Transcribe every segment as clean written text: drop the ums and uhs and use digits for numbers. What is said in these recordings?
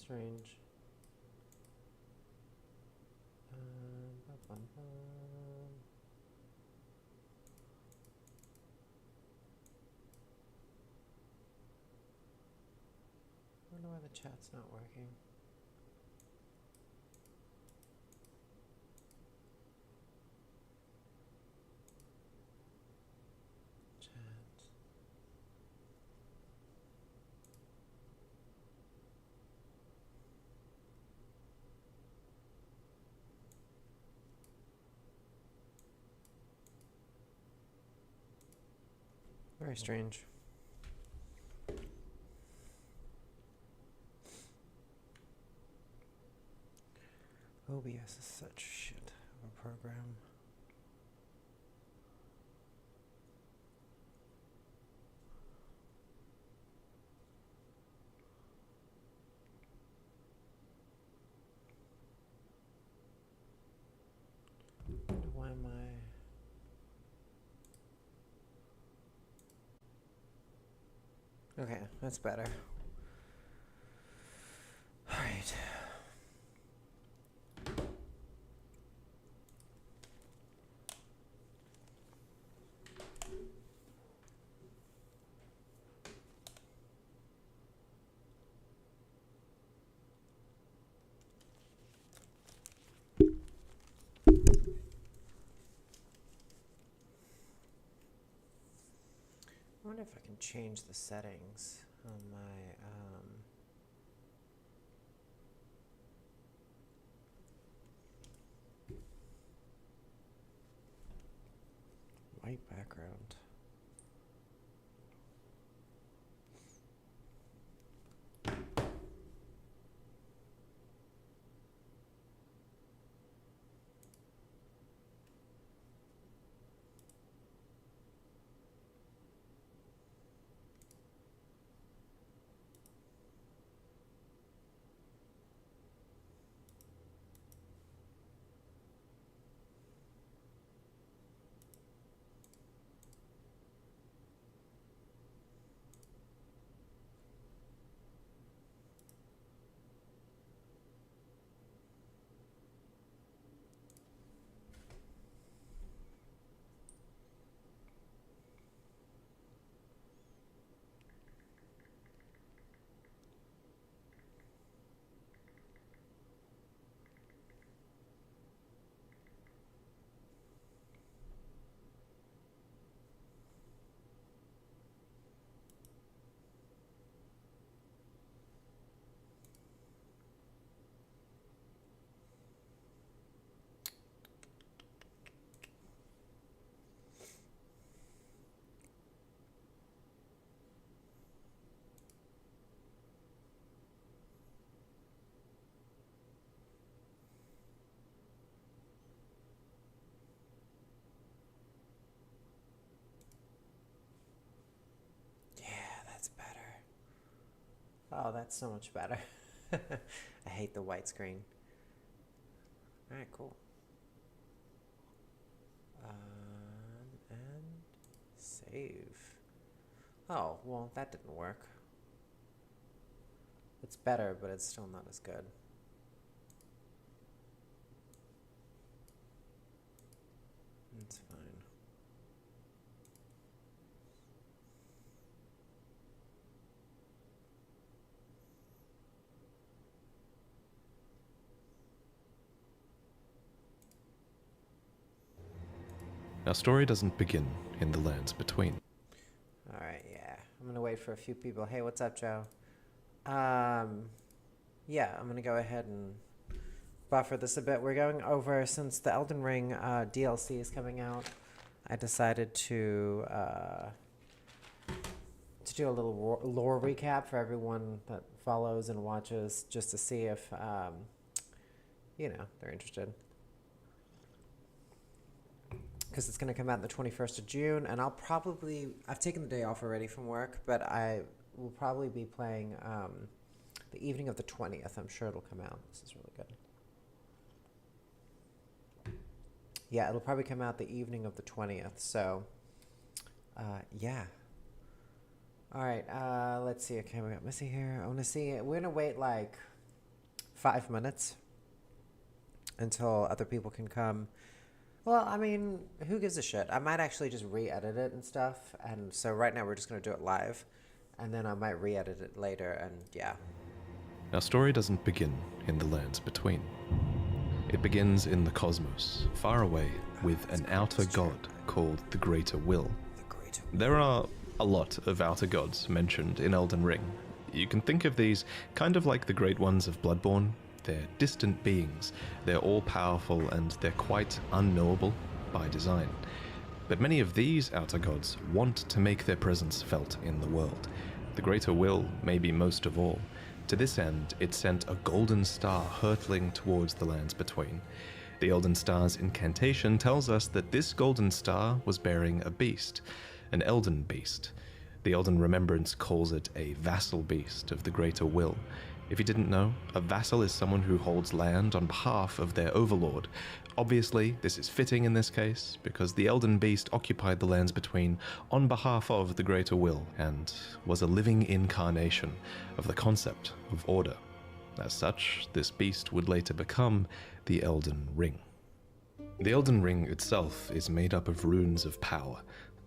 strange. I wonder why the chat's not working. Very strange. OBS is such shit of a program. Why am I... Okay, that's better. All right. I wonder if I can change the settings on my white background. That's better. Oh, that's so much better. I hate the white screen. All right, cool. And save. Oh, well, that didn't work. It's better, but it's still not as good. It's fine. Our story doesn't begin in the lands between. All right, yeah. I'm going to wait for a few people. Hey, what's up, Joe? Yeah, I'm going to go ahead and buffer this a bit. We're going over, since the Elden Ring DLC is coming out, I decided to do a little lore recap for everyone that follows and watches, just to see if, they're interested. Because it's going to come out the 21st of June, and I've taken the day off already from work, but I will probably be playing the evening of the 20th. I'm sure it'll come out. This is really good. Yeah, it'll probably come out the evening of the 20th, so, yeah. All right, let's see. Okay, we got Missy here. I want to see. We're going to wait, like, 5 minutes until other people can come. Well, I mean, who gives a shit? I might actually just re-edit it and stuff. And so right now we're just going to do it live. And then I might re-edit it later, and yeah. Our story doesn't begin in the lands between. It begins in the cosmos, far away, with an outer god called the Greater Will. There are a lot of outer gods mentioned in Elden Ring. You can think of these kind of like the Great Ones of Bloodborne. They're distant beings, they're all-powerful, and they're quite unknowable by design. But many of these outer gods want to make their presence felt in the world. The Greater Will, maybe most of all. To this end, it sent a golden star hurtling towards the lands between. The Elden Star's incantation tells us that this golden star was bearing a beast, an Elden beast. The Elden Remembrance calls it a vassal beast of the Greater Will. If you didn't know, a vassal is someone who holds land on behalf of their overlord. Obviously, this is fitting in this case, because the Elden Beast occupied the lands between on behalf of the Greater Will, and was a living incarnation of the concept of order. As such, this beast would later become the Elden Ring. The Elden Ring itself is made up of runes of power,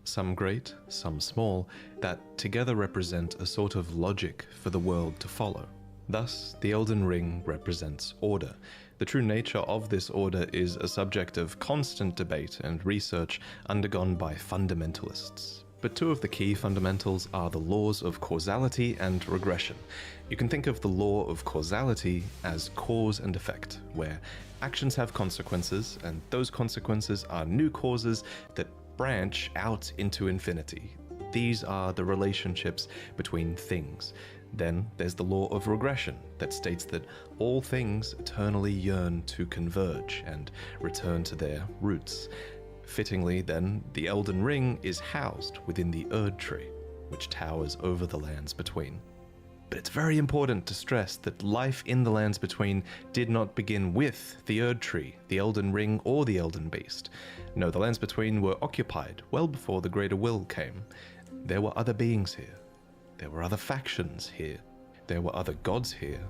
some great, some small, that together represent a sort of logic for the world to follow. Thus, the Elden Ring represents order. The true nature of this order is a subject of constant debate and research undergone by fundamentalists. But two of the key fundamentals are the laws of causality and regression. You can think of the law of causality as cause and effect, where actions have consequences, and those consequences are new causes that branch out into infinity. These are the relationships between things. Then there's the law of regression that states that all things eternally yearn to converge and return to their roots. Fittingly, then, the Elden Ring is housed within the Erd Tree, which towers over the lands between. But it's very important to stress that life in the lands between did not begin with the Erd Tree, the Elden Ring, or the Elden Beast. No, the lands between were occupied well before the Greater Will came. There were other beings here. There were other factions here. There were other gods here.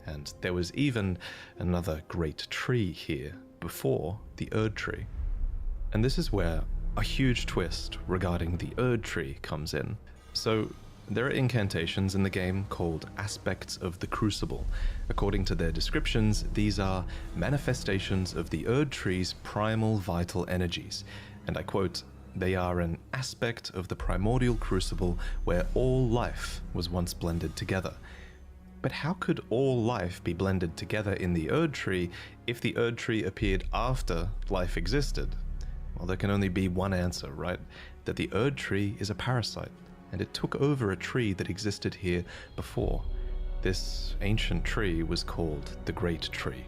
And there was even another great tree here before the Erd Tree. And this is where a huge twist regarding the Erd Tree comes in. So, there are incantations in the game called Aspects of the Crucible. According to their descriptions, these are manifestations of the Erd Tree's primal vital energies. And I quote, "They are an aspect of the primordial crucible where all life was once blended together." But how could all life be blended together in the Erd Tree if the Erd Tree appeared after life existed? Well, there can only be one answer, right? That the Erd Tree is a parasite, and it took over a tree that existed here before. This ancient tree was called the Great Tree.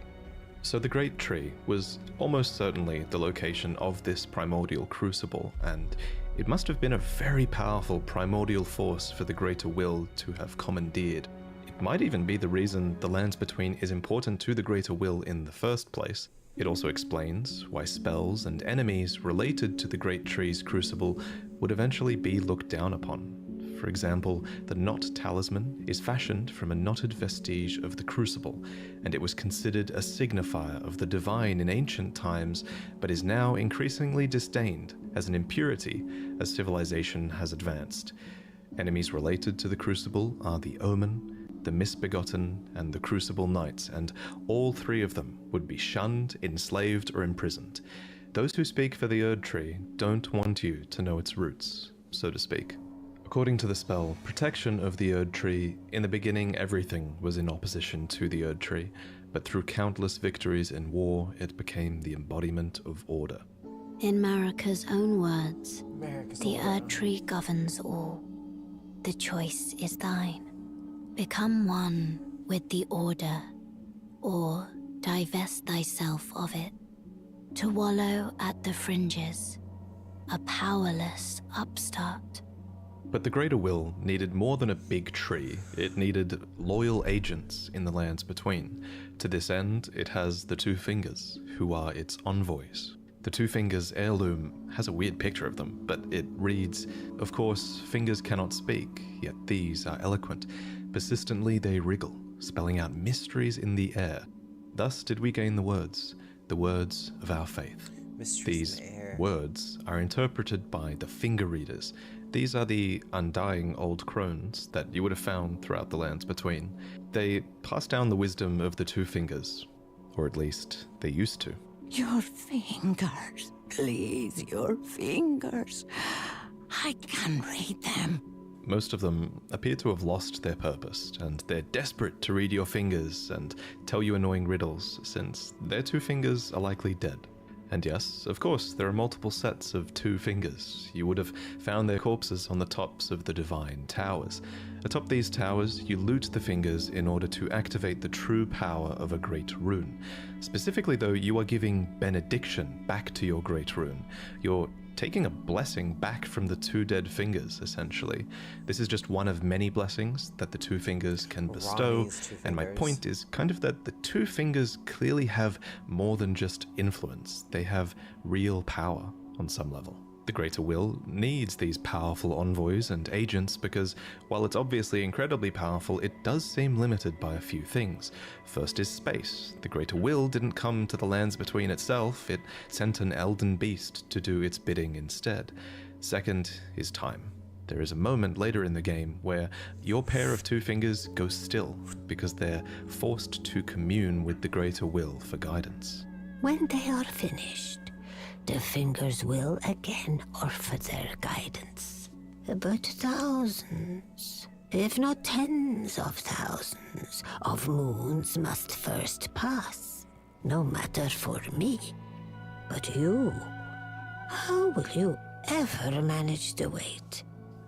So the Great Tree was almost certainly the location of this primordial crucible, and it must have been a very powerful primordial force for the Greater Will to have commandeered. It might even be the reason the lands between is important to the Greater Will in the first place. It also explains why spells and enemies related to the Great Tree's crucible would eventually be looked down upon. For example, the Knot Talisman is fashioned from a knotted vestige of the crucible, and it was considered a signifier of the divine in ancient times, but is now increasingly disdained as an impurity as civilization has advanced. Enemies related to the crucible are the Omen, the Misbegotten, and the Crucible Knights, and all three of them would be shunned, enslaved, or imprisoned. Those who speak for the Erd Tree don't want you to know its roots, so to speak. According to the spell Protection of the Erd Tree, in the beginning everything was in opposition to the Erd Tree, but through countless victories in war, it became the embodiment of order. In Marika's own words, America's the order. Erd Tree governs all. The choice is thine. Become one with the order, or divest thyself of it, to wallow at the fringes, a powerless upstart. But the Greater Will needed more than a big tree. It needed loyal agents in the lands between. To this end, it has the Two Fingers, who are its envoys. The Two Fingers heirloom has a weird picture of them, but it reads, "Of course, fingers cannot speak, yet these are eloquent. Persistently they wriggle, spelling out mysteries in the air. Thus did we gain the words of our faith. Mysteries These in the air. words are interpreted by the finger readers. These are the undying old crones that you would have found throughout the lands between. They pass down the wisdom of the two fingers, or at least they used to. Your fingers, please, your fingers. I can read them. Most of them appear to have lost their purpose, and they're desperate to read your fingers and tell you annoying riddles, since their two fingers are likely dead. And yes, of course, there are multiple sets of two fingers. You would have found their corpses on the tops of the divine towers. Atop these towers, you loot the fingers in order to activate the true power of a great rune. Specifically though, you are giving benediction back to your great rune. You're taking a blessing back from the two dead fingers, essentially. This is just one of many blessings that the two fingers can bestow, and my point is kind of that the two fingers clearly have more than just influence. They have real power on some level. The Greater Will needs these powerful envoys and agents because, while it's obviously incredibly powerful, it does seem limited by a few things. First is space. The Greater Will didn't come to the lands between itself, it sent an elden beast to do its bidding instead. Second is time. There is a moment later in the game where your pair of two fingers go still because they're forced to commune with the Greater Will for guidance. When they are finished, the fingers will again offer their guidance. But thousands, if not tens of thousands, of moons must first pass. No matter for me. But you, how will you ever manage to wait?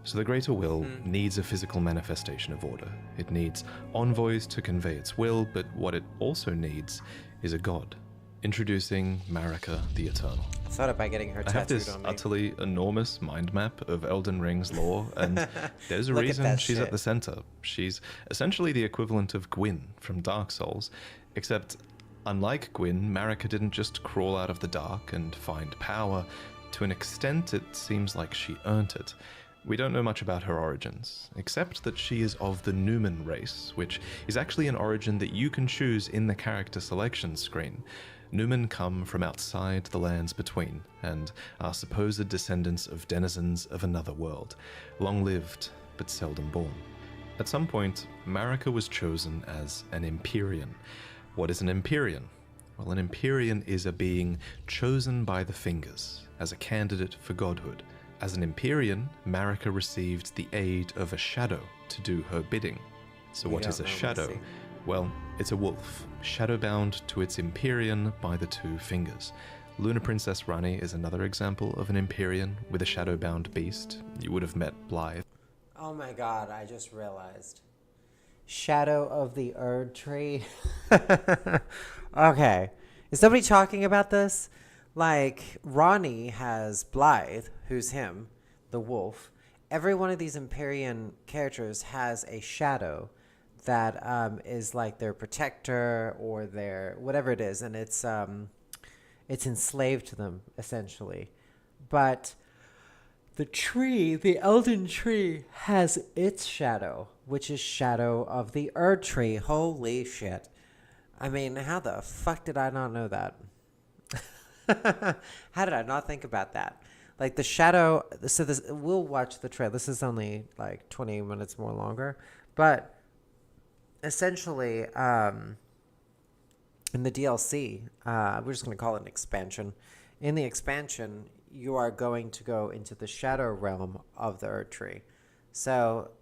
So the Greater Will needs a physical manifestation of order. It needs envoys to convey its will, but what it also needs is a god. Introducing Marika the Eternal. I thought about getting her I have tattooed this on me. utterly enormous mind map of Elden Ring's lore, and there's a Look at reason that she's shit. at the center. She's essentially the equivalent of Gwyn from Dark Souls, except unlike Gwyn, Marika didn't just crawl out of the dark and find power. To an extent, it seems like she earned it. We don't know much about her origins, except that she is of the Numen race, which is actually an origin that you can choose in the character selection screen. Numen come from outside the lands between, and are supposed descendants of denizens of another world, long-lived but seldom born. At some point, Marika was chosen as an Empyrean. What is an Empyrean? Well, an Empyrean is a being chosen by the fingers as a candidate for godhood. As an Empyrean, Marika received the aid of a shadow to do her bidding. So what is a shadow? Well, it's a wolf, shadowbound to its Empyrean by the two fingers. Luna Princess Rani is another example of an Empyrean with a shadowbound beast. You would have met Blythe. Oh my god, I just realized. Shadow of the Erd Tree. Okay. Is nobody talking about this? Like, Ronnie has Blythe, who's him, the wolf. Every one of these Empyrean characters has a shadow that is like their protector or their whatever it is, and it's enslaved to them, essentially. But the tree, the Elden Tree, has its shadow, which is Shadow of the Erd Tree. Holy shit. I mean, how the fuck did I not know that? How did I not think about that? Like the shadow, so this, we'll watch the trailer. This is only like 20 minutes more longer. But essentially, in the DLC, we're just going to call it an expansion. In the expansion, you are going to go into the shadow realm of the Erd Tree. So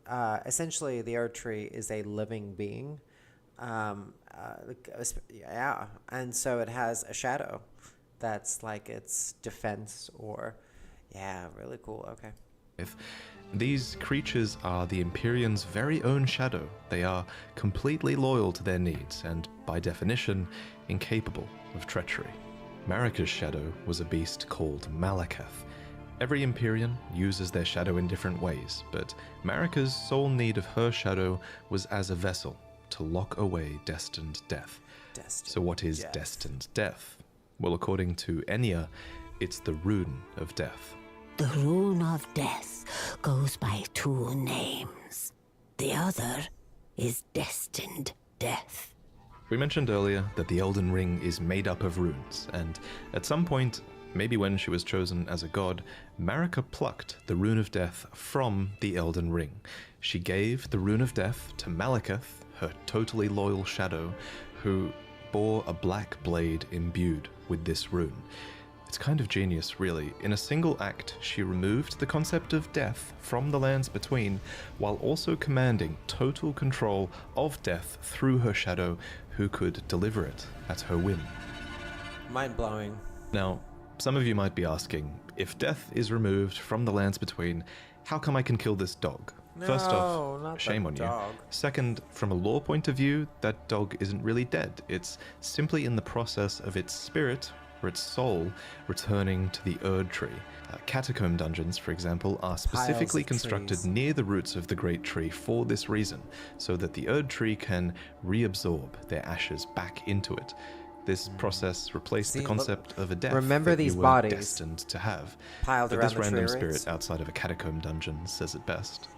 essentially, the Erd Tree is a living being. Yeah, and so it has a shadow that's like its defense, or yeah, really cool. Okay. These creatures are the Empyrean's very own shadow. They are completely loyal to their needs and, by definition, incapable of treachery. Marika's shadow was a beast called Malakath. Every Empyrean uses their shadow in different ways, but Marika's sole need of her shadow was as a vessel to lock away destined death. So what is destined death? Well, according to Enya, it's the rune of death. The rune of death goes by two names. The other is destined. death. We mentioned earlier that the Elden Ring is made up of runes, and at some point, maybe when she was chosen as a god, Marika plucked the Rune of Death from the Elden Ring. She gave the Rune of Death to Malekith, her totally loyal shadow, who bore a black blade imbued with this rune. It's kind of genius, really. In a single act, she removed the concept of death from the lands between, while also commanding total control of death through her shadow, who could deliver it at her whim. Mind-blowing. Now, some of you might be asking, if death is removed from the lands between, how come I can kill this dog? First No, off, not shame that on dog. you. Second, from a lore point of view, that dog isn't really dead. It's simply in the process of its spirit, or its soul, returning to the Erd Tree. Catacomb dungeons, for example, are specifically constructed trees. near the roots of the Great Tree for this reason, so that the Erd Tree can reabsorb their ashes back into it. This process replaced See, the look, concept of a death remember that these you were bodies destined to have. piled But around this the random tree spirit rings? outside of a catacomb dungeon says it best.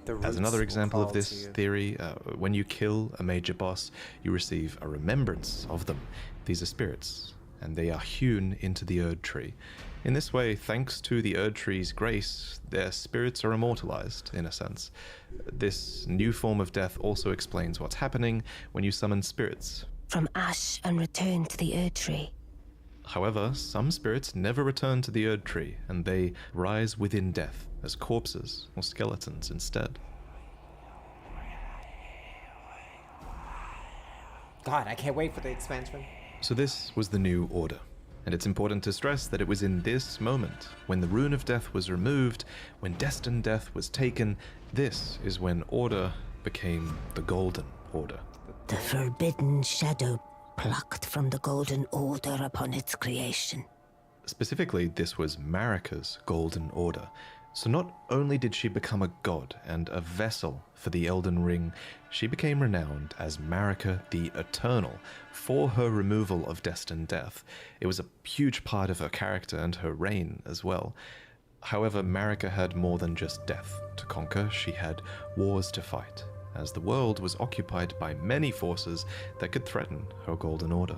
The As roots another will example of call this to you. theory, when you kill a major boss, you receive a remembrance of them. These are spirits, and they are hewn into the Erd Tree. In this way, thanks to the Erd Tree's grace, their spirits are immortalized, in a sense. This new form of death also explains what's happening when you summon spirits. From ash and return to the Erd Tree. However, some spirits never return to the Erd Tree, and they rise within death as corpses or skeletons instead. God, I can't wait for the expansion. So this was the new order, and it's important to stress that it was in this moment, when the Rune of Death was removed, when Destined Death was taken, this is when Order became the Golden Order. The forbidden shadow plucked from the Golden Order upon its creation. Specifically, this was Marika's Golden Order. So not only did she become a god and a vessel for the Elden Ring, she became renowned as Marika the Eternal for her removal of Destined Death. It was a huge part of her character and her reign as well. However, Marika had more than just death to conquer. She had wars to fight, as the world was occupied by many forces that could threaten her Golden Order.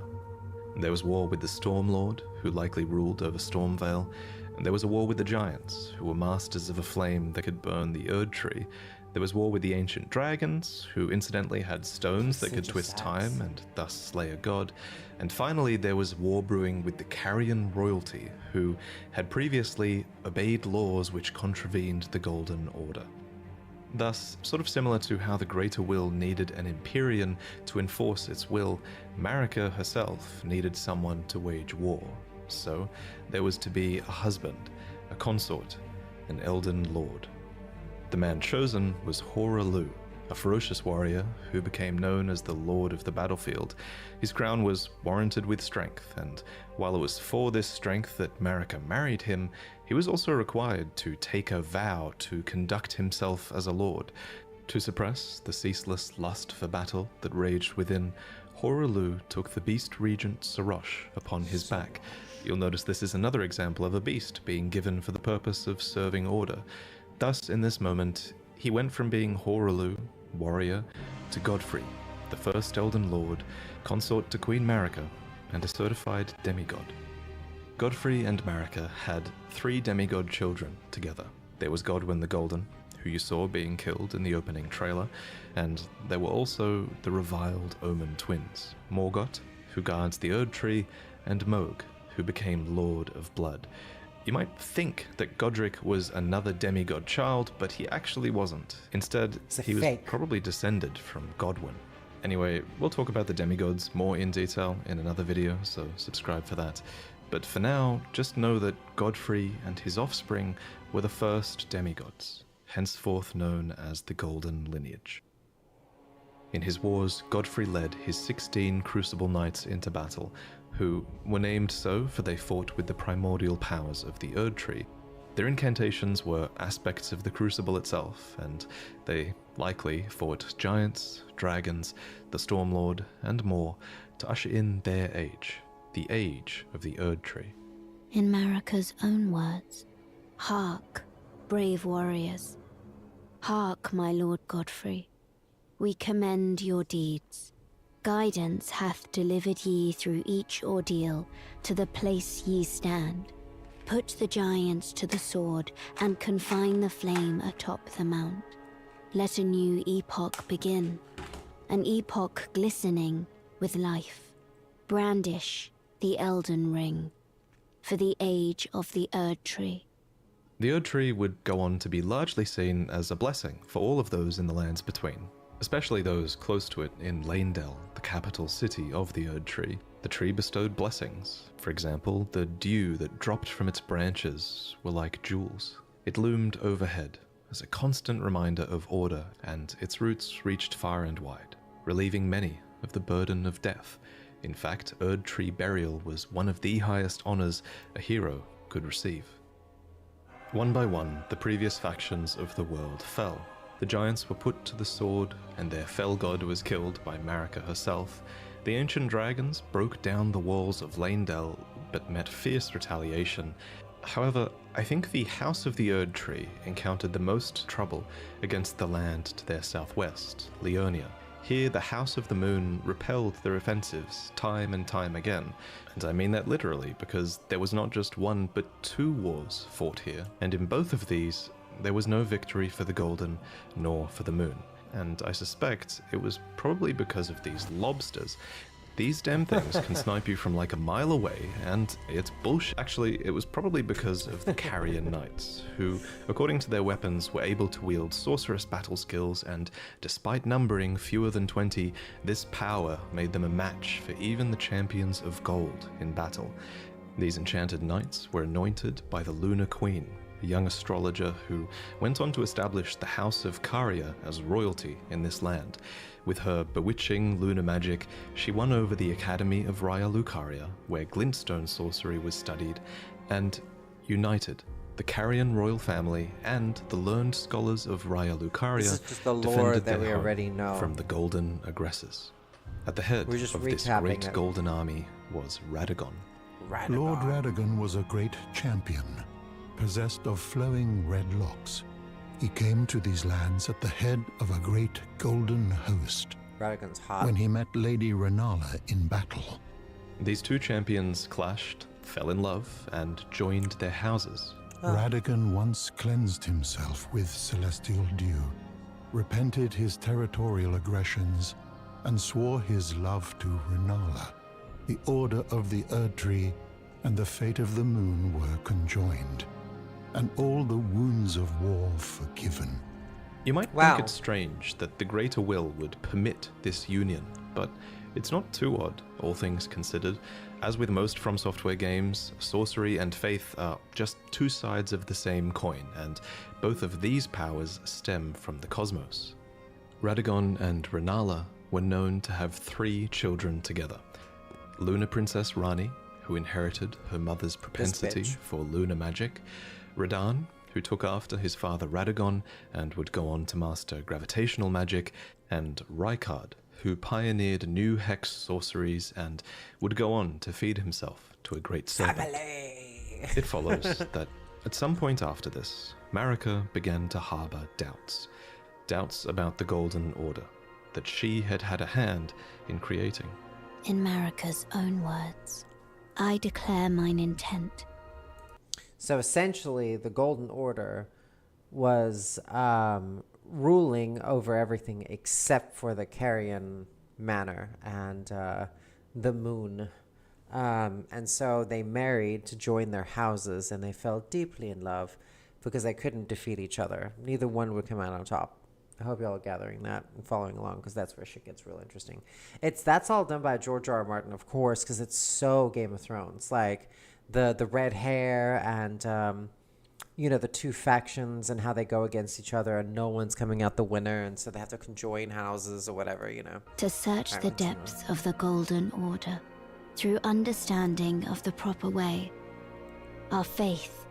There was war with the Storm Lord, who likely ruled over Stormvale, and there was a war with the Giants, who were masters of a flame that could burn the Erd Tree. There was war with the Ancient Dragons, who incidentally had stones that could twist time and thus slay a god. And finally, there was war brewing with the Carrion Royalty, who had previously obeyed laws which contravened the Golden Order. Thus, sort of similar to how the Greater Will needed an Empyrean to enforce its will, Marika herself needed someone to wage war. So, there was to be a husband, a consort, an Elden Lord. The man chosen was Hoarah, a ferocious warrior who became known as the Lord of the Battlefield. His crown was warranted with strength, and while it was for this strength that Marika married him, he was also required to take a vow to conduct himself as a lord. To suppress the ceaseless lust for battle that raged within, Hoarah took the beast regent Sarosh upon his back. You'll notice this is another example of a beast being given for the purpose of serving order. Thus, in this moment, he went from being Hoarah, warrior, to Godfrey, the first Elden Lord, consort to Queen Marika, and a certified demigod. Godfrey and Marika had 3 demigod children together. There was Godwyn the Golden, who you saw being killed in the opening trailer, and there were also the reviled Omen twins, Morgoth, who guards the Erd Tree, and Mohg, who became Lord of Blood. You might think that Godric was another demigod child, but he actually wasn't. Instead, he was fake. probably descended from Godwyn. Anyway, we'll talk about the demigods more in detail in another video, so subscribe for that. But for now, just know that Godfrey and his offspring were the first demigods, henceforth known as the Golden Lineage. In his wars, Godfrey led his 16 Crucible Knights into battle, who were named so for they fought with the primordial powers of the Erd Tree. Their incantations were aspects of the Crucible itself, and they likely fought giants, dragons, the Stormlord, and more to usher in their age, the age of the Erd Tree. In Marika's own words, hark, brave warriors. Hark, my lord Godfrey, we commend your deeds. Guidance hath delivered ye through each ordeal to the place ye stand. Put the giants to the sword and confine the flame atop the mount. Let a new epoch begin, an epoch glistening with life. Brandish the Elden Ring for the age of the Erd Tree. The Erd Tree would go on to be largely seen as a blessing for all of those in the lands between, especially those close to it in Leyndell, the capital city of the Erd Tree. The tree bestowed blessings. For example, the dew that dropped from its branches were like jewels. It loomed overhead as a constant reminder of order, and its roots reached far and wide, relieving many of the burden of death. In fact, Erd Tree burial was one of the highest honors a hero could receive. One by one, the previous factions of the world fell. The giants were put to the sword, and their fell god was killed by Marika herself. The ancient dragons broke down the walls of Leyndell, but met fierce retaliation. However, I think the House of the Erd Tree encountered the most trouble against the land to their southwest, Leonia. Here, the House of the Moon repelled their offensives time and time again, and I mean that literally, because there was not just one but two wars fought here, and in both of these, there was no victory for the Golden nor for the Moon. And I suspect it was probably because of these lobsters. These damn things can snipe you from like a mile away, and it's bullshit. Actually, it was probably because of the Carrion Knights, who, according to their weapons, were able to wield sorcerous battle skills, and despite numbering fewer than 20, this power made them a match for even the champions of gold in battle. These enchanted knights were anointed by the Lunar Queen, a young astrologer who went on to establish the House of Caria as royalty in this land. With her bewitching lunar magic, she won over the Academy of Raya Lucaria, where glintstone sorcery was studied, and united the Carian royal family and the learned scholars of Raya Lucaria. This is just the lore defended that we their already home know. from the golden aggressors. At the head We're just of this recapping great it. golden army was Radagon. Lord Radagon was a great champion, possessed of flowing red locks. He came to these lands at the head of a great golden host Radagon's hot. when he met Lady Renala in battle. These two champions clashed, fell in love, and joined their houses. Radagon once cleansed himself with celestial dew, repented his territorial aggressions, and swore his love to Renala. The Order of the Erd Tree and the fate of the Moon were conjoined, and all the wounds of war forgiven. You might Wow. think it strange that the Greater Will would permit this union, but it's not too odd, all things considered. As with most From Software games, sorcery and faith are just two sides of the same coin, and both of these powers stem from the cosmos. Radagon and Renala were known to have 3 children together. Lunar Princess Rani, who inherited her mother's propensity bitch. for lunar magic, Radan, who took after his father Radagon and would go on to master gravitational magic, and Rykard, who pioneered new hex sorceries and would go on to feed himself to a great serpent. Family. It follows that at some point after this, Marika began to harbor doubts. Doubts about the Golden Order, that she had had a hand in creating. In Marika's own words, I declare mine intent. So essentially, the Golden Order was ruling over everything except for the Carrion Manor and the Moon. And so they married to join their houses, and they fell deeply in love because they couldn't defeat each other. Neither one would come out on top. I hope y'all are gathering that and following along, because that's where shit gets real interesting. That's all done by George R. R. Martin, of course, because it's so Game of Thrones. Like the red hair and the two factions and how they go against each other, and no one's coming out the winner, and so they have to conjoin houses or whatever. To search I the want to know. depths of the Golden Order through understanding of the proper way, our faith,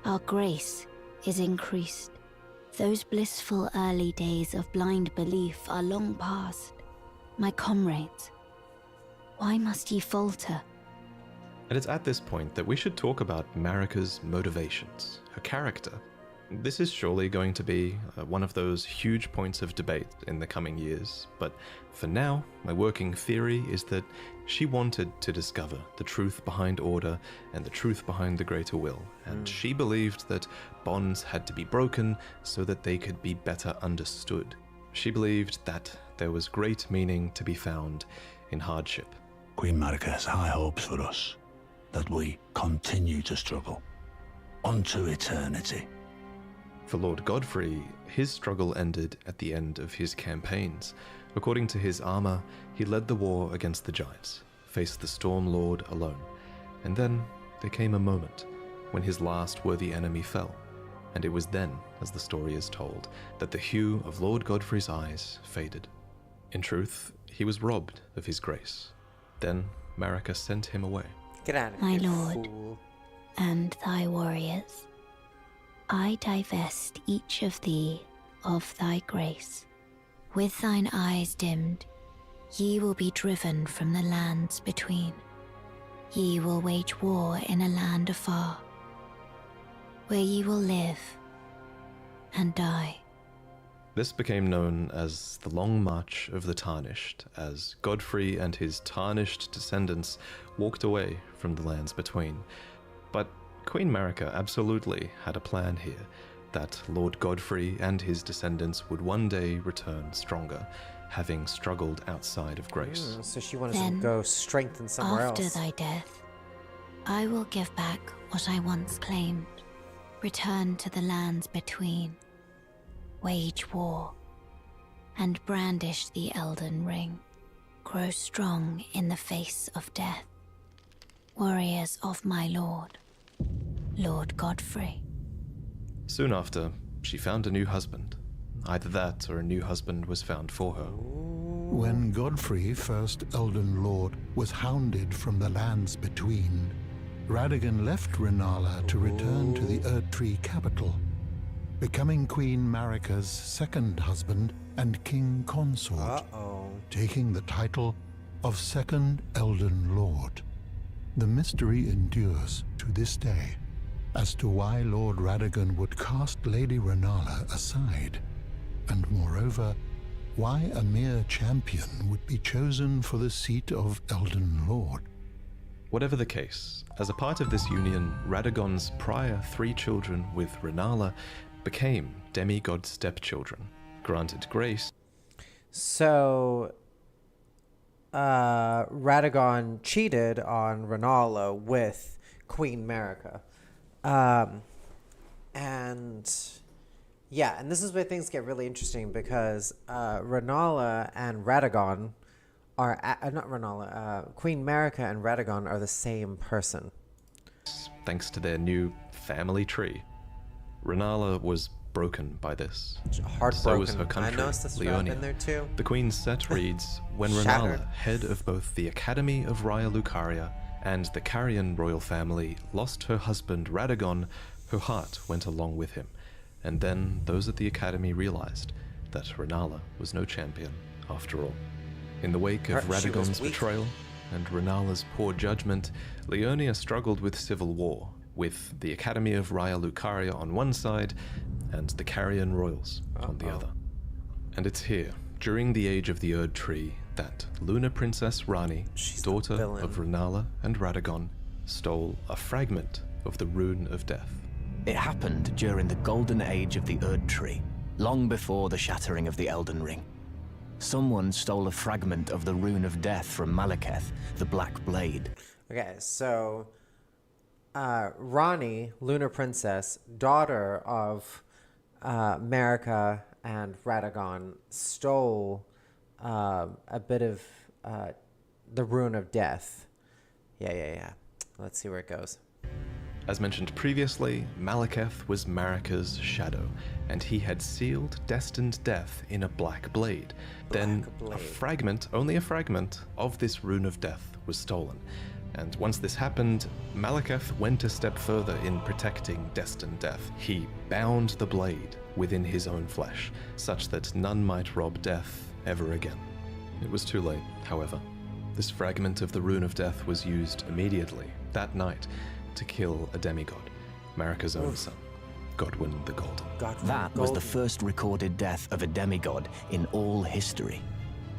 our grace is increased. Those blissful early days of blind belief are long past. My comrades, why must ye falter? And it's at this point that we should talk about Marika's motivations, her character. This is surely going to be one of those huge points of debate in the coming years, but for now, my working theory is that she wanted to discover the truth behind order and the truth behind the greater will, and she believed that bonds had to be broken so that they could be better understood. She believed that there was great meaning to be found in hardship. Queen Marika has high hopes for us, that we continue to struggle, unto eternity. For Lord Godfrey, his struggle ended at the end of his campaigns. According to his armor, he led the war against the giants, faced the Storm Lord alone, and then there came a moment when his last worthy enemy fell, and it was then, as the story is told, that the hue of Lord Godfrey's eyes faded. In truth, he was robbed of his grace. Then Marika sent him away. Get out of My here, lord. fool. And thy warriors, I divest each of thee of thy grace. With thine eyes dimmed, ye will be driven from the lands between. Ye will wage war in a land afar, where ye will live and die. This became known as the Long March of the Tarnished, as Godfrey and his tarnished descendants walked away from the lands between. But Queen Marika absolutely had a plan here, that Lord Godfrey and his descendants would one day return stronger, having struggled outside of grace. So she wanted Then, to go strengthen somewhere After else. thy death, I will give back what I once claimed, return to the lands between, wage war, and brandish the Elden Ring, grow strong in the face of death. Warriors of my lord, Lord Godfrey. Soon after, she found a new husband. Either that or a new husband was found for her. When Godfrey, first Elden Lord, was hounded from the lands between, Radagon left Rennala to return to the Erdtree capital, becoming Queen Marika's second husband and king consort, taking the title of Second Elden Lord. The mystery endures to this day as to why Lord Radagon would cast Lady Rennala aside, and moreover, why a mere champion would be chosen for the seat of Elden Lord. Whatever the case, as a part of this union, Radagon's prior 3 children with Rennala became demigod stepchildren, granted grace. So, Radagon cheated on Rennala with Queen Marika. And yeah, and this is where things get really interesting because Rennala and Radagon are, not Rennala, Queen Marika and Radagon are the same person. Thanks to their new family tree. Rennala was broken by this. Heartbroken. So was her I country, noticed this Leonia. in there too. The Queen's set reads, when Shattered. Rennala, head of both the Academy of Raya Lucaria and the Carian royal family, lost her husband Radagon, her heart went along with him. And then those at the Academy realized that Rennala was no champion after all. In the wake of She was Radagon's weak. betrayal and Rennala's poor judgment, Leonia struggled with civil war, with the Academy of Raya Lucaria on one side and the Carian royals on the other. And it's here, during the age of the Erdtree, that Lunar Princess Rani, She's the daughter villain. of Rennala and Radagon, stole a fragment of the Rune of Death. It happened during the golden age of the Erdtree, long before the shattering of the Elden Ring. Someone stole a fragment of the Rune of Death from Malekith, the Black Blade. Okay, so Rani, Lunar Princess, daughter of Marika and Radagon, stole a bit of the Rune of Death. Yeah. Let's see where it goes. As mentioned previously, Malekith was Marika's shadow, and he had sealed destined death in a black blade. Then a fragment, only a fragment, of this Rune of Death was stolen. And once this happened, Malekith went a step further in protecting destined death. He bound the blade within his own flesh, such that none might rob death ever again. It was too late, however. This fragment of the Rune of Death was used immediately, that night, to kill a demigod, Marika's own son. Godwin the Golden. Godwin That the was the Golden. first recorded death of a demigod in all history,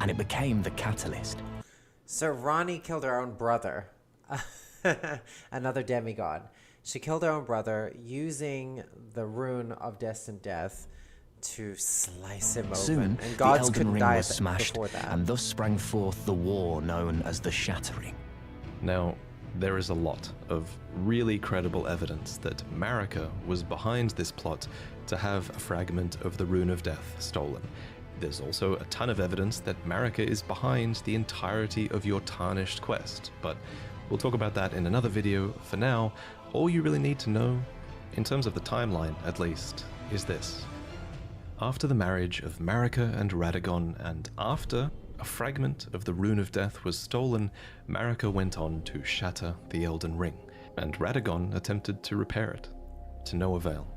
and it became the catalyst. So Ronnie killed her own brother, another demigod. She killed her own brother using the rune of destined death to slice him Soon, open. And the gods Elden couldn't Ring die was smashed, before that. and thus sprang forth the war known as the Shattering. Now, there is a lot of really credible evidence that Marika was behind this plot to have a fragment of the Rune of Death stolen. There's also a ton of evidence that Marika is behind the entirety of your tarnished quest, but we'll talk about that in another video. For now, all you really need to know, in terms of the timeline at least, is this. After the marriage of Marika and Radagon, and after a fragment of the Rune of Death was stolen, Marika went on to shatter the Elden Ring, and Radagon attempted to repair it, to no avail.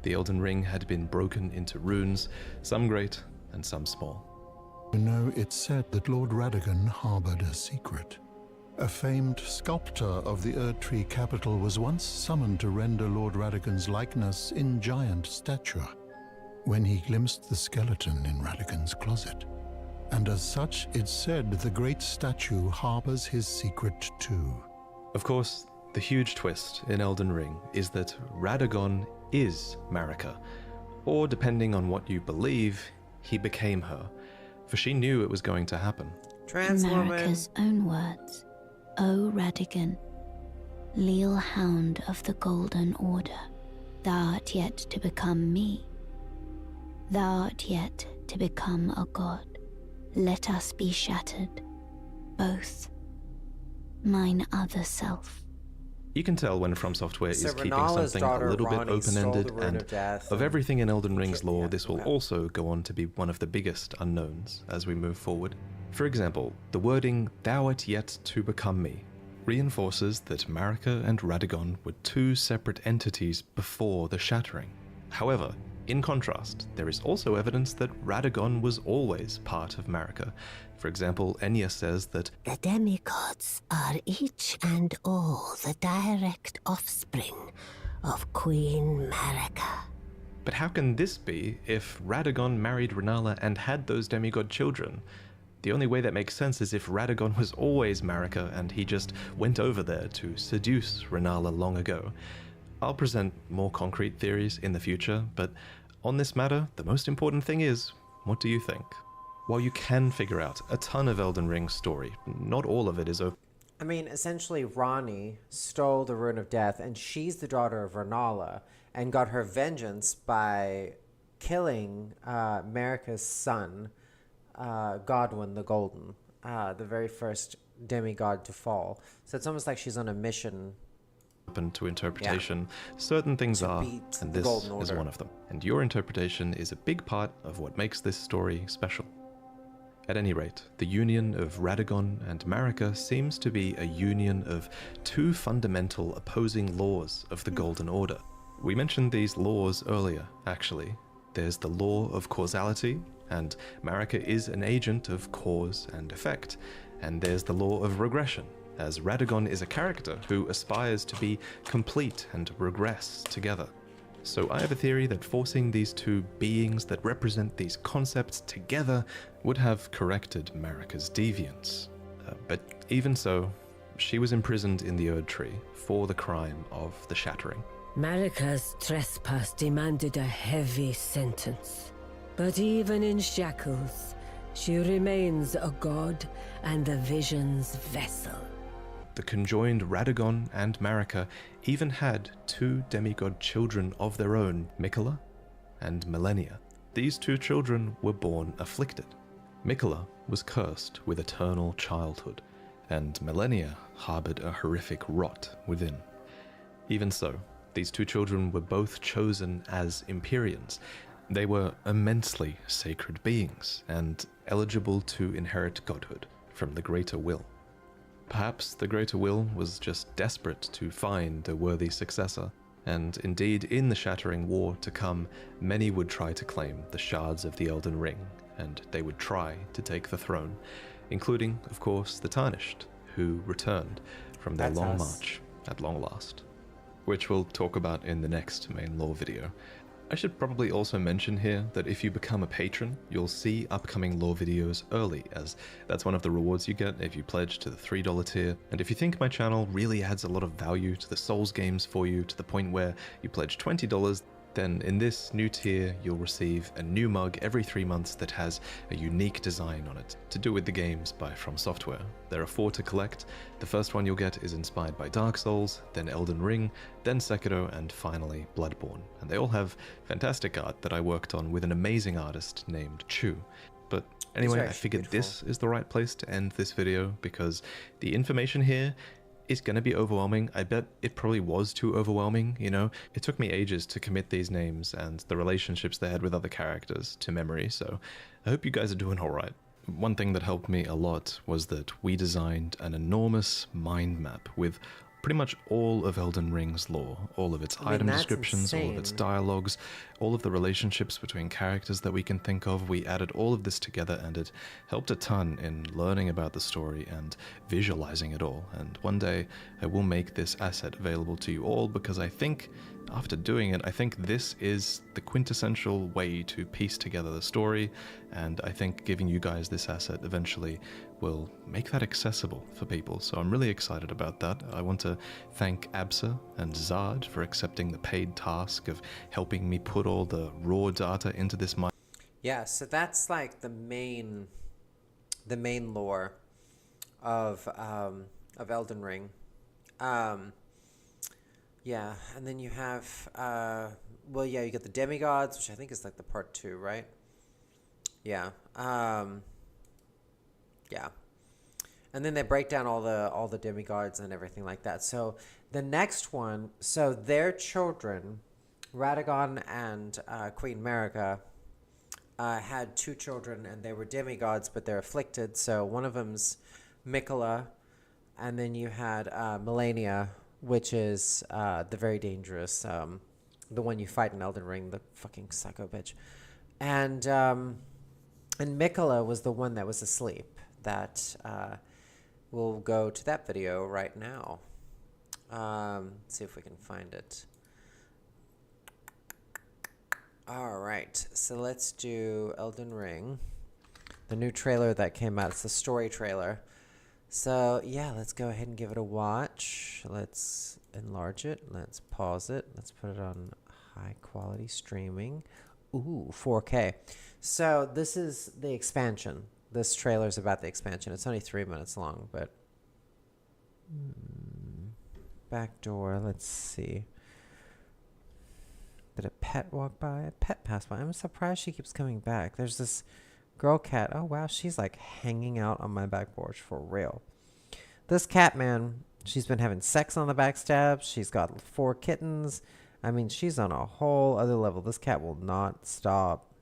The Elden Ring had been broken into runes, some great and some small. You know, it's said that Lord Radagon harbored a secret. A famed sculptor of the Erdtree capital was once summoned to render Lord Radagon's likeness in giant stature, when he glimpsed the skeleton in Radagon's closet. And as such, it's said the great statue harbors his secret too. Of course, the huge twist in Elden Ring is that Radagon is Marika, or depending on what you believe, he became her, for she knew it was going to happen. Trans woman. Marika's own words. O Radagon, leal hound of the Golden Order, thou art yet to become me. Thou art yet to become a god. Let us be shattered, both. Mine other self. You can tell when From Software So is keeping Renala's something daughter, a little bit Ronnie, stole open-ended, the Rune and of Death of and- everything in Elden Ring's lore, Yeah, this will okay. also go on to be one of the biggest unknowns as we move forward. For example, the wording, "thou art yet to become me," reinforces that Marika and Radagon were two separate entities before the Shattering. However, in contrast, there is also evidence that Radagon was always part of Marika. For example, Enya says that The demigods are each and all the direct offspring of Queen Marika. but how can this be if Radagon married Renala and had those demigod children? The only way that makes sense is if Radagon was always Marika and he just went over there to seduce Renala long ago. I'll present more concrete theories in the future, but on this matter, the most important thing is, what do you think? While you can figure out a ton of Elden Ring's story, not all of it is open. I mean, essentially, Ronnie stole the Rune of Death, and she's the daughter of Renala, and got her vengeance by killing Marika's son, Godwin the Golden, the very first demigod to fall. So it's almost like she's on a mission. Open to interpretation. Certain things To are, beat and the this Golden is Order. one of them. And your interpretation is a big part of what makes this story special. At any rate, the union of Radagon and Marika seems to be a union of two fundamental opposing laws of the Golden Order. We mentioned these laws earlier, actually. There's the law of causality, and Marika is an agent of cause and effect. And there's the law of regression, as Radagon is a character who aspires to be complete and regress together. So I have a theory that forcing these two beings that represent these concepts together would have corrected Marika's deviance. But even so, she was imprisoned in the Erdtree for the crime of the Shattering. Marika's trespass demanded a heavy sentence. But even in shackles, she remains a god and the vision's vessel. The conjoined Radagon and Marika even had two demigod children of their own, Mikola and Millennia. These two children were born afflicted. Mikola was cursed with eternal childhood, and Millennia harbored a horrific rot within. Even so, these two children were both chosen as Empyreans. They were immensely sacred beings, and eligible to inherit godhood from the Greater Will. Perhaps the Greater Will was just desperate to find a worthy successor, and indeed in the Shattering War to come, many would try to claim the shards of the Elden Ring, and they would try to take the throne, including, of course, the Tarnished, who returned from their That's long us. march at long last. which we'll talk about in the next main lore video. I should probably also mention here that if you become a patron, you'll see upcoming lore videos early, as that's one of the rewards you get if you pledge to the $3 tier. And if you think my channel really adds a lot of value to the Souls games for you to the point where you pledge $20, then in this new tier you'll receive a new mug every 3 months that has a unique design on it, to do with the games by From Software. There are 4 to collect. The first one you'll get is inspired by Dark Souls, then Elden Ring, then Sekiro, and finally Bloodborne. And they all have fantastic art that I worked on with an amazing artist named Chu. But anyway, I figured this is the right place to end this video, because the information here is going to be overwhelming. I bet it probably was too overwhelming, you know? It took me ages to commit these names and the relationships they had with other characters to memory, so I hope you guys are doing alright. One thing that helped me a lot was that we designed an enormous mind map with pretty much all of Elden Ring's lore, all of its item descriptions, all of its dialogues, all of the relationships between characters that we can think of. We added all of this together, and it helped a ton in learning about the story and visualizing it all. And one day I will make this asset available to you all, because I think after doing it, I think this is the quintessential way to piece together the story, and I think giving you guys this asset eventually will make that accessible for people. So I'm really excited about that. I want to thank Absa and Zard for accepting the paid task of helping me put all the raw data into this mind. Yeah, so that's like the main lore of Elden Ring. Yeah, and then you have, well, yeah, you get the demigods, which I think is like the part 2, right? Yeah. Yeah. And then they break down all the demigods and everything like that. So the next one, so their children, Radagon and Queen Marika, had 2 children, and they were demigods, but they're afflicted. So one of them's Mikola, and then you had Melania, which is the very dangerous, the one you fight in Elden Ring, the fucking psycho bitch. And Mikola was the one that was asleep. That we'll go to that video right now. See if we can find it. All right, so let's do Elden Ring, the new trailer that came out. It's the story trailer. So yeah, let's go ahead and give it a watch. Let's enlarge it. Let's pause it. Let's put it on high quality streaming. Ooh, 4K. So this is the expansion. This trailer is about the expansion. It's only 3 minutes long, but back door. Let's see. Did a pet walk by? A pet passed by. I'm surprised she keeps coming back. There's this girl cat. Oh wow, she's like hanging out on my back porch for real. This cat, man, she's been having sex on the backstab. She's got 4 kittens. I mean, she's on a whole other level. This cat will not stop.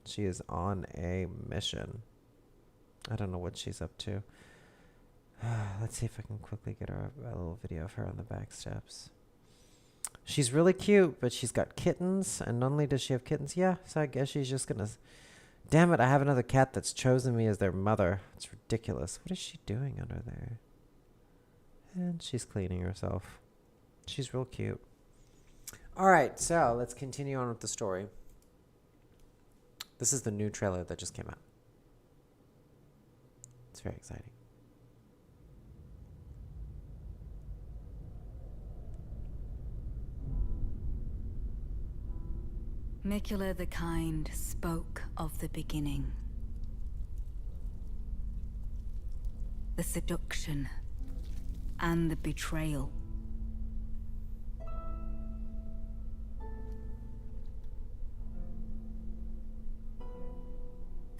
She is on a mission. I don't know what she's up to. Let's see if I can quickly get her a little video of her on the back steps. She's really cute, but she's got kittens, and not only does she have kittens, yeah, so I guess she's just gonna... Damn it, I have another cat that's chosen me as their mother. It's ridiculous. What is she doing under there? And she's cleaning herself. She's real cute. Alright, so let's continue on with the story. This is the new trailer that just came out. It's very exciting. Mikola the Kind spoke of the beginning. The seduction and the betrayal.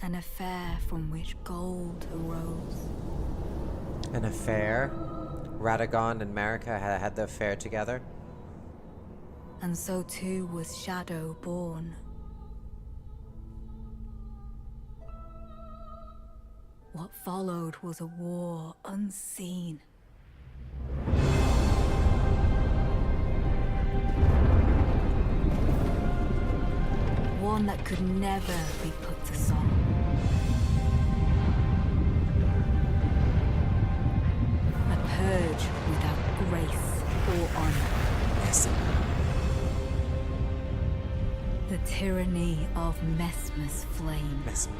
An affair from which gold arose. An affair? Radagon and Marika had the affair together? And so too was Shadow born. What followed was a war unseen. One that could never be put to song. A purge without grace or honor. Yes, tyranny of Mesmer's flame. Mesmer.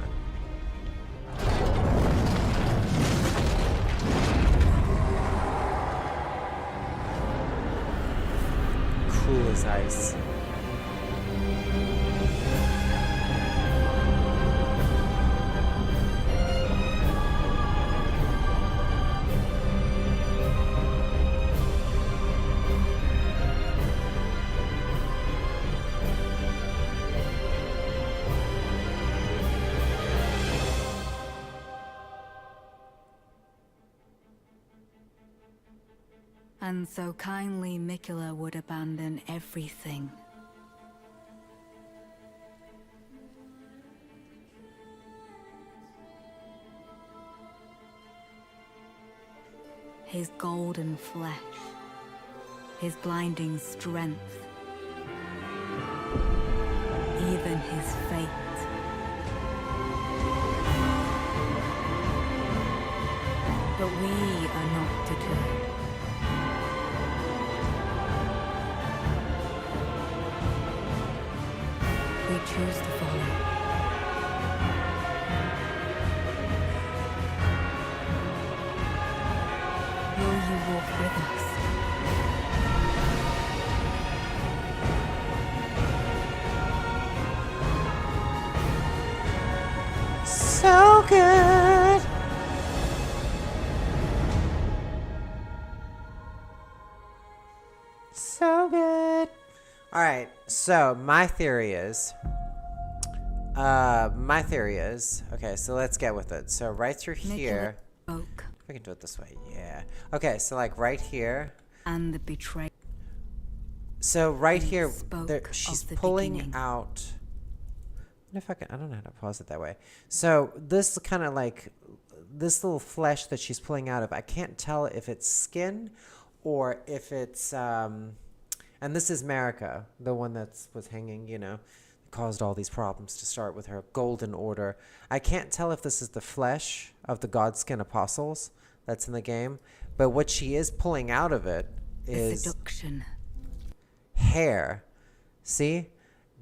Cool as ice. And so kindly Miquella would abandon everything. His golden flesh, his blinding strength, even his fate. But we are not deterred. We choose to follow. Will you walk with us? So good. So good. All right. So my theory is, okay, so let's get with it. So right through here, Spoke, we can do it this way. Yeah. Okay. So like right here. and the betrayal. So right And here, spoke there, of she's the pulling beginning. out. If I can, I don't know how to pause it that way. So this kind of like this little flesh that she's pulling out of, I can't tell if it's skin or if it's and this is Marika, the one that was hanging, you know, caused all these problems to start with her golden order. I can't tell if this is the flesh of the Godskin apostles that's in the game, but what she is pulling out of it The is seduction. hair. See?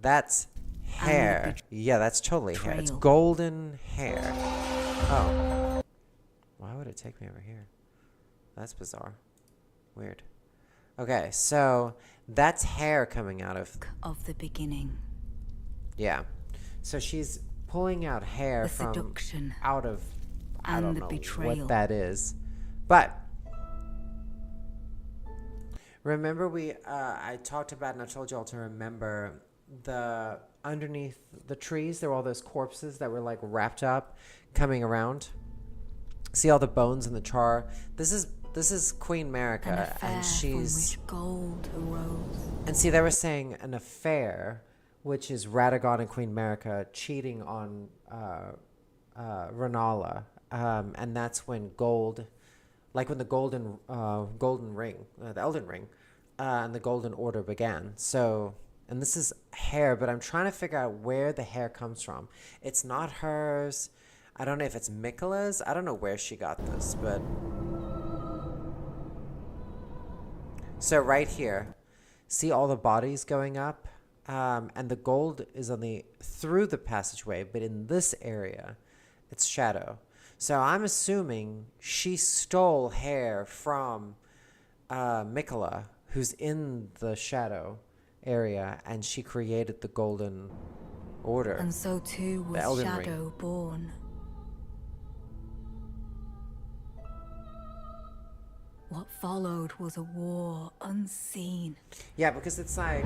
That's hair. Yeah, that's totally hair. It's golden hair. Oh. Why would it take me over here? That's bizarre. Weird. Okay, so that's hair coming out of... Of the beginning. Yeah. So she's pulling out hair The from seduction. out of... I And don't the know betrayal. what that is. But... Remember I talked about, and I told you all to remember the underneath the trees, there were all those corpses that were like wrapped up coming around. See all the bones and the char? This is Queen Marika, An affair and she's from which gold arose. and see, they were saying an affair, which is Radagon and Queen Marika cheating on Renala, and that's when gold, like when the golden ring, the Elden Ring, and the Golden Order began. So, and this is hair, but I'm trying to figure out where the hair comes from. It's not hers. I don't know if it's Miquella's. I don't know where she got this, but so right here, see all the bodies going up, and the gold is on the through the passageway, but in this area, it's shadow. So I'm assuming she stole hair from Miquella, who's in the shadow area, and she created the Golden Order. And so too The was Elden Shadow Ring. born. What followed was a war unseen. Yeah, because it's like...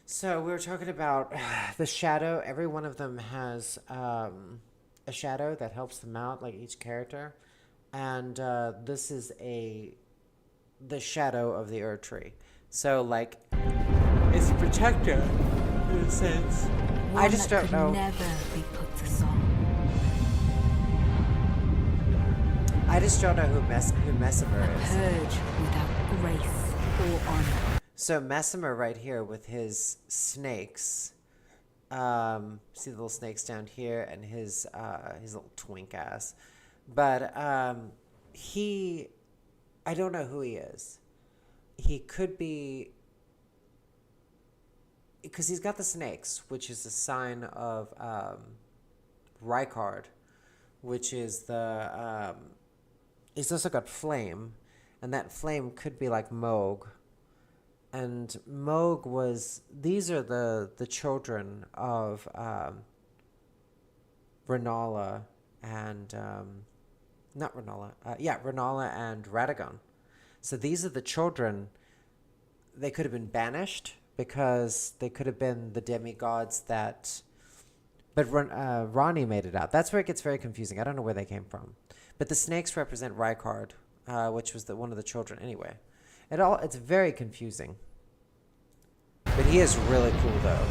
So we were talking about the shadow. Every one of them has a shadow that helps them out, like each character. And this is the shadow of the Erd Tree. So, like, it's a protector, in a sense. I just One don't that know. could never be put to song. I just don't know who Messimer is. Purge without grace or honor. So Messimer right here with his snakes. See the little snakes down here and his little twink ass. But I don't know who he is. He could be because he's got the snakes, which is a sign of Rykard, which is the he's also got flame, and that flame could be like Moog. And Moog was, these are the children of Renala and not Renala, Renala and Radagon. So these are the children. They could have been banished because they could have been the demigods that, but Ronnie made it out. That's where it gets very confusing. I don't know where they came from, but the snakes represent Rykard, which was one of the children. Anyway, it's very confusing. But he is really cool though.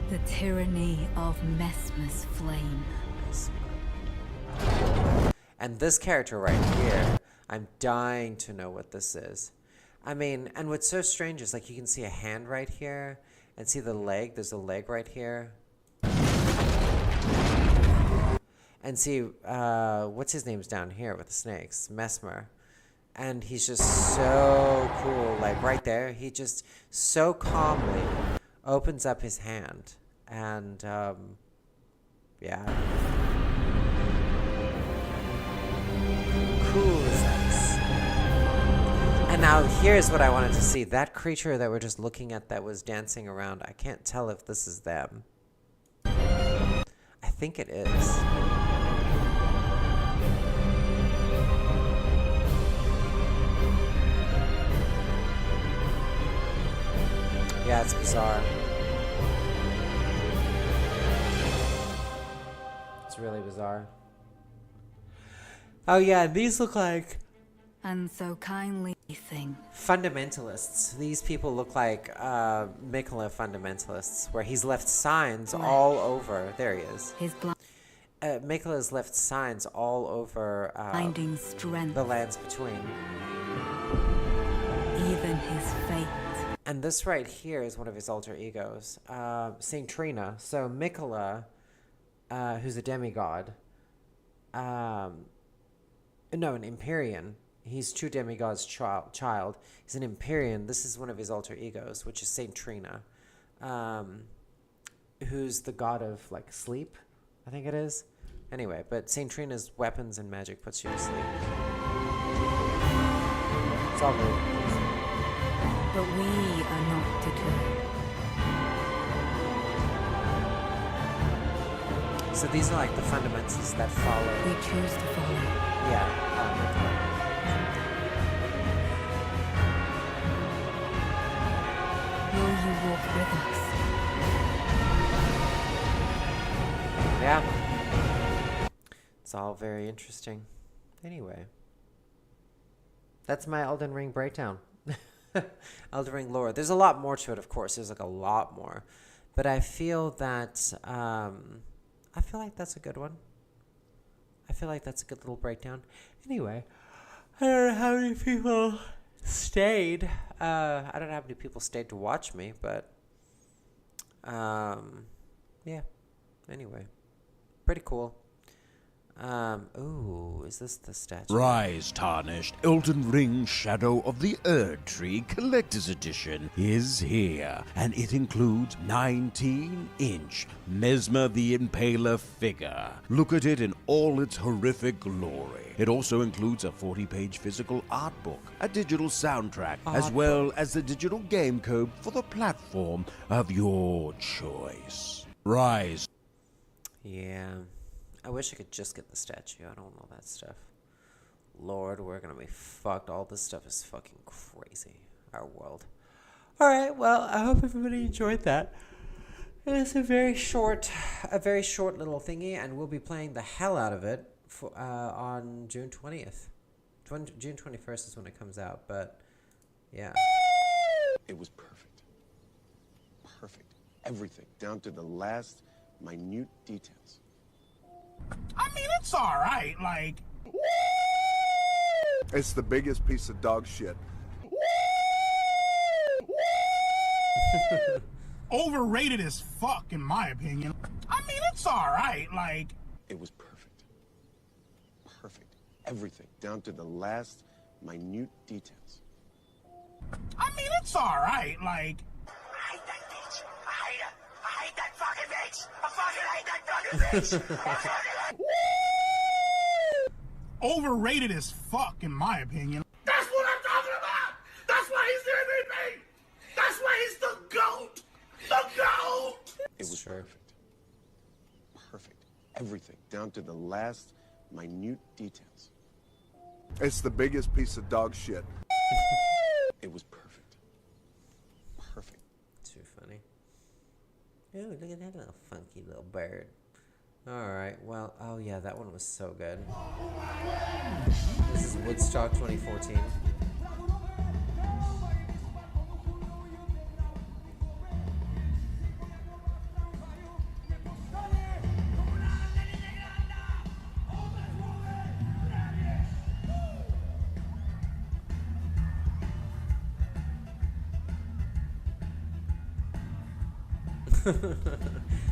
The tyranny of Mesmer's flame. And this character right here, I'm dying to know what this is. I mean, and what's so strange is like you can see a hand right here and see the leg. There's a leg right here. And see, what's his name's down here with the snakes? Mesmer. And he's just so cool. Like right there, he just so calmly opens up his hand. And, yeah. Cool as that. And now here's what I wanted to see. That creature that we're just looking at that was dancing around, I can't tell if this is them. I think it is. Yeah, it's bizarre. It's really bizarre. Oh yeah, these look like... And so kindly thing. fundamentalists. These people look like Mikola fundamentalists, where he's left signs all over. There he is. His Mikola's left signs all over blinding strength. The lands between. Even his fate. And this right here is one of his alter egos, Saint Trina. So Mikola, who's a demigod, an Empyrean. He's true demigod's child. He's an Empyrean. This is one of his alter egos, which is Saint Trina, who's the god of like sleep, I think it is. Anyway, but Saint Trina's weapons and magic puts you to sleep. It's all good. But we are not deterred. So these are like the fundamentals that follow. We choose to follow. Yeah. Will you walk with us? Yeah. It's all very interesting. Anyway. That's my Elden Ring breakdown. Elden Ring lore. There's a lot more to it, of course. There's like a lot more. But I feel that, I feel like that's a good one. I feel like that's a good little breakdown. Anyway, I don't know how many people stayed. I don't know how many people stayed to watch me, but, yeah. Anyway, pretty cool. Ooh, is this the statue? Rise, Tarnished. Elden Ring Shadow of the Erd Tree Collector's Edition is here, and it includes 19-inch Mesmer the Impaler figure. Look at it in all its horrific glory. It also includes a 40-page physical art book, a digital soundtrack, as well as the digital game code for the platform of your choice. Rise. Yeah. I wish I could just get the statue. I don't want all that stuff. Lord, we're gonna be fucked. All this stuff is fucking crazy. Our world. Alright, well, I hope everybody enjoyed that. It's a very short little thingy, and we'll be playing the hell out of it for, on June 20th. June 21st is when it comes out, but yeah. It was perfect. Perfect. Everything, down to the last minute details. I mean, it's alright, like... It's the biggest piece of dog shit. Overrated as fuck, in my opinion. I mean, it's alright, like... It was perfect. Perfect. Everything, down to the last minute details. I mean, it's alright, like... Overrated as fuck, in my opinion. That's what I'm talking about! That's why he's the MVP! That's why he's the GOAT! The GOAT! It was perfect. Perfect. Everything, down to the last minute details. It's the biggest piece of dog shit. It was perfect. Perfect. Too funny. Ooh, look at that little funky little bird. Alright, well, oh yeah, that one was so good. This is Woodstock 2014.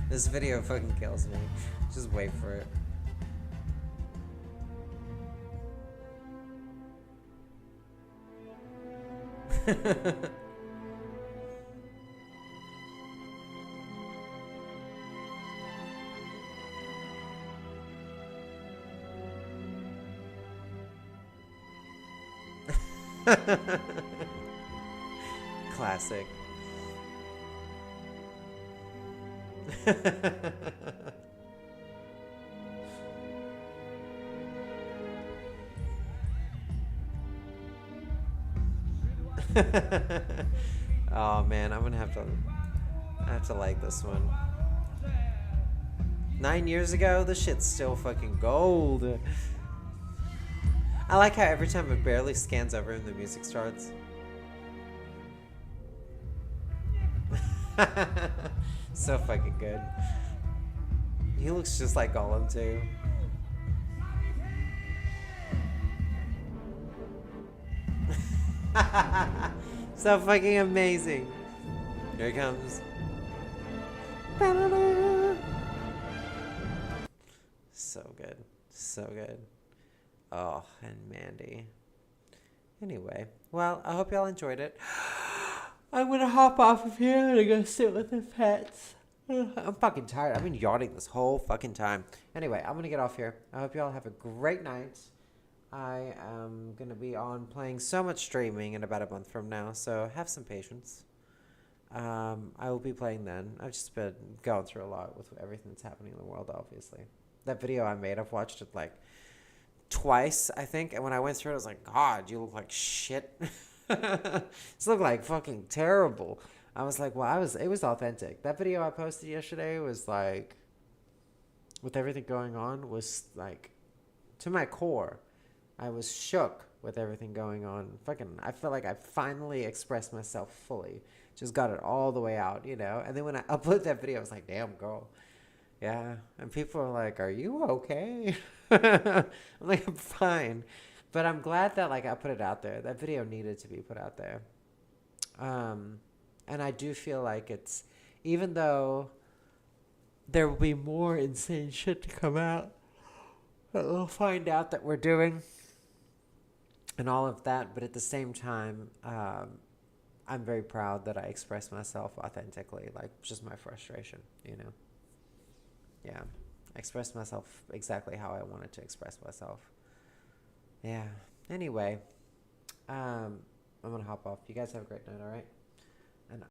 This video fucking kills me. Just wait for it. Classic. Oh man, I'm gonna have to like this one. 9 years ago, this shit's still fucking gold. I like how every time it barely scans over and the music starts. So fucking good. He looks just like Gollum too. So fucking amazing. Here he comes. So good. So good. Oh, and Mandy. Anyway, well, I hope y'all enjoyed it. I'm gonna hop off of here and go sit with the pets. I'm fucking tired. I've been yawning this whole fucking time. Anyway, I'm gonna get off here. I hope y'all have a great night. I am gonna be on playing so much streaming in about a month from now, so have some patience. I will be playing then. I've just been going through a lot with everything that's happening in the world, obviously. That video I made, I've watched it like twice, I think, and when I went through it, I was like, God, you look like shit. This looked like fucking terrible. I was like, well, it was authentic. That video I posted yesterday was like, with everything going on, was like, to my core, I was shook with everything going on. Fucking, I felt like I finally expressed myself fully. Just got it all the way out, you know? And then when I uploaded that video, I was like, damn, girl. Yeah. And people are like, are you okay? I'm like, I'm fine. But I'm glad that, like, I put it out there. That video needed to be put out there. And I do feel like it's, even though there will be more insane shit to come out that we'll find out that we're doing and all of that, but at the same time, I'm very proud that I expressed myself authentically, like just my frustration, you know? Yeah. I expressed myself exactly how I wanted to express myself. Yeah. Anyway, I'm going to hop off. You guys have a great night, all right?